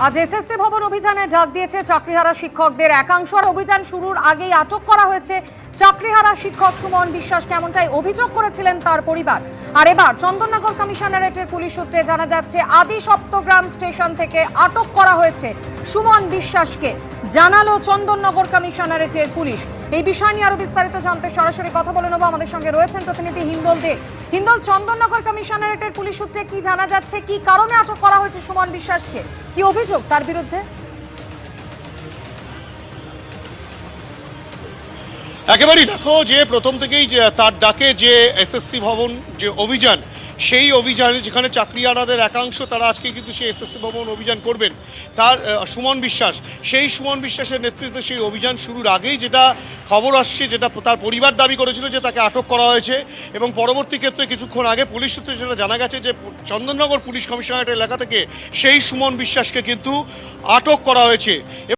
আজ এসএসসি ভবন অভিযানে ডাক দিয়েছে চাকরিহারা শিক্ষকদের একাংশ। আর অভিযান শুরুর আগেই আটক করা হয়েছে চাকরিহারা শিক্ষক সুমন বিশ্বাস, কেমনটাই অভিযোগ করেছিলেন তার পরিবার। আর এবার চন্দননগর কমিশনারেটের পুলিশ সূত্রে জানা যাচ্ছে আদি সপ্তগ্রাম স্টেশন থেকে আটক করা হয়েছে সুমন বিশ্বাসকে, জানালো চন্দননগর কমিশনারেটের পুলিশ। এই বিষয় নিয়ে আরো বিস্তারিত জানতে সরাসরি কথা বলে নেব, আমাদের সঙ্গে রয়েছেন প্রতিনিধি হিন্দল দে। হিন্দল, চন্দননগর কমিশনারেটের পুলিশ সূত্রে কি জানা যাচ্ছে, কি কারণে আটক করা হয়েছে সুমন বিশ্বাসকে, কি অভিযোগ তার বিরুদ্ধে? একেবারেই দেখো যে প্রথম থেকেই তার ডাকে যে এসএসসি ভবন যে অভিযান, সেই অভিযানে যেখানে চাকরিহারাদের একাংশ তারা আজকে কিন্তু সেই এসএসসি ভবন অভিযান করবেন, তার সুমন বিশ্বাস, সেই সুমন বিশ্বাসের নেতৃত্বে সেই অভিযান শুরুর আগেই যেটা খবর আসছে, যেটা তার পরিবার দাবি করেছিল যে তাকে আটক করা হয়েছে। এবং পরবর্তী ক্ষেত্রে কিছুক্ষণ আগে পুলিশ সূত্রে যেটা জানা গেছে যে চন্দননগর পুলিশ কমিশনারেট এলাকা থেকে সেই সুমন বিশ্বাসকে কিন্তু আটক করা হয়েছে।